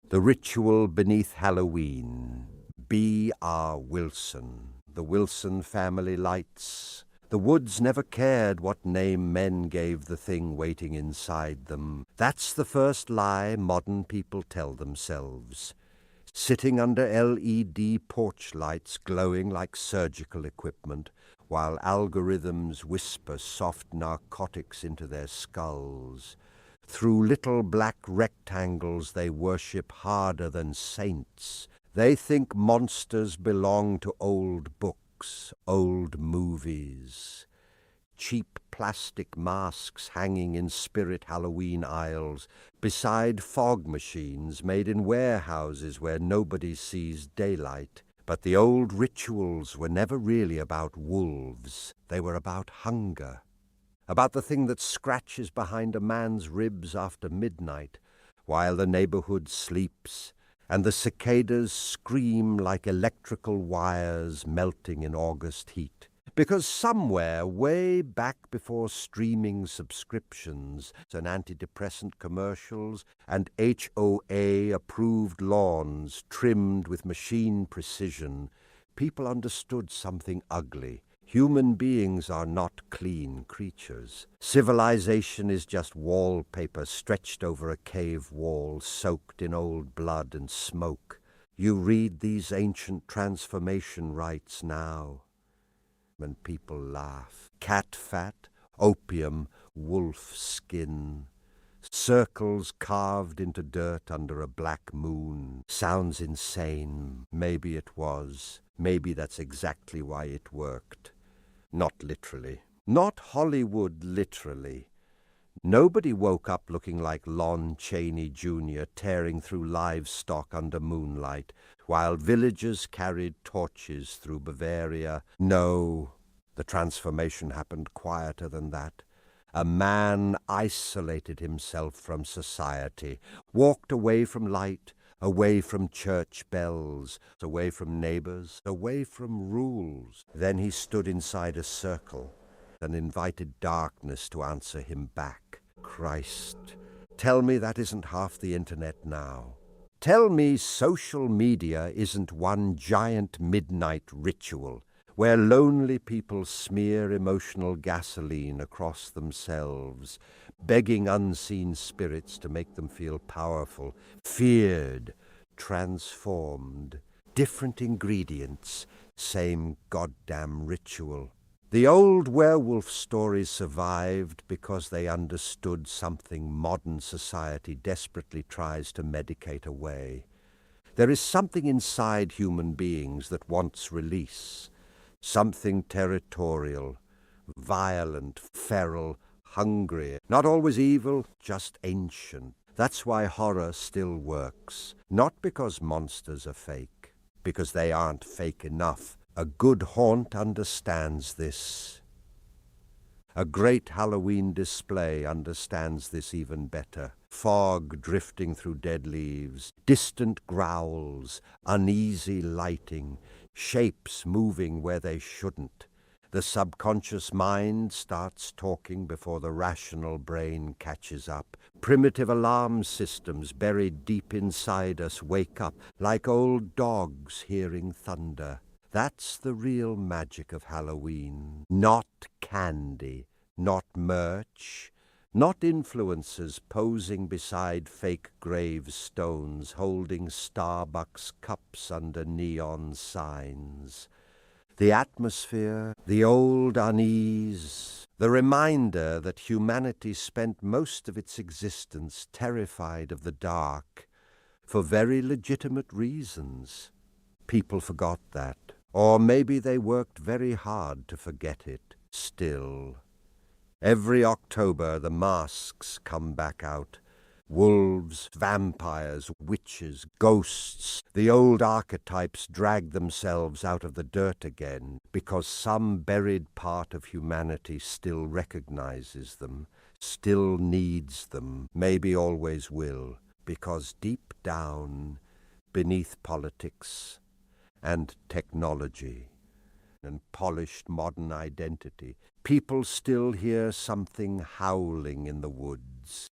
The ritual beneath Halloween. B.R. Wilson. The Wilson family lights. The woods never cared what name men gave the thing waiting inside them. That's the first lie modern people tell themselves. Sitting under LED porch lights glowing like surgical equipment, while algorithms whisper soft narcotics into their skulls. Through little black rectangles they worship harder than saints. They think monsters belong to old books, old movies. Cheap plastic masks hanging in spirit Halloween aisles, beside fog machines made in warehouses where nobody sees daylight. But the old rituals were never really about wolves. They were about hunger. About the thing that scratches behind a man's ribs after midnight, while the neighborhood sleeps, and the cicadas scream like electrical wires melting in August heat. Because somewhere, way back before streaming subscriptions and antidepressant commercials and HOA-approved lawns trimmed with machine precision, people understood something ugly. Human beings are not clean creatures. Civilization is just wallpaper stretched over a cave wall, soaked in old blood and smoke. You read these ancient transformation rites now, and people laugh. Cat fat, opium, wolf skin. Circles carved into dirt under a black moon. Sounds insane. Maybe it was. Maybe that's exactly why it worked. Not literally. Not Hollywood literally. Nobody woke up looking like Lon Chaney Jr. tearing through livestock under moonlight, while villagers carried torches through Bavaria. No, the transformation happened quieter than that. A man isolated himself from society, walked away from light, away from church bells, away from neighbors, away from rules. Then he stood inside a circle and invited darkness to answer him back. Christ, tell me that isn't half the internet now. Tell me social media isn't one giant midnight ritual where lonely people smear emotional gasoline across themselves, begging unseen spirits to make them feel powerful, feared, transformed, different ingredients, same goddamn ritual. The old werewolf stories survived because they understood something modern society desperately tries to medicate away. There is something inside human beings that wants release, something territorial, violent, feral, hungrier, not always evil, just ancient. That's why horror still works, not because monsters are fake, because they aren't fake enough. A good haunt understands this. A great Halloween display understands this even better. Fog drifting through dead leaves, distant growls, uneasy lighting, shapes moving where they shouldn't. The subconscious mind starts talking before the rational brain catches up. Primitive alarm systems buried deep inside us wake up like old dogs hearing thunder. That's the real magic of Halloween. Not candy, not merch, not influencers posing beside fake gravestones holding Starbucks cups under neon signs. The atmosphere, the old unease, the reminder that humanity spent most of its existence terrified of the dark for very legitimate reasons. People forgot that. Or maybe they worked very hard to forget it. Still, every October the masks come back out. Wolves, vampires, witches, ghosts. The old archetypes drag themselves out of the dirt again because some buried part of humanity still recognizes them, still needs them, maybe always will, because deep down, beneath politics and technology and polished modern identity, people still hear something howling in the woods.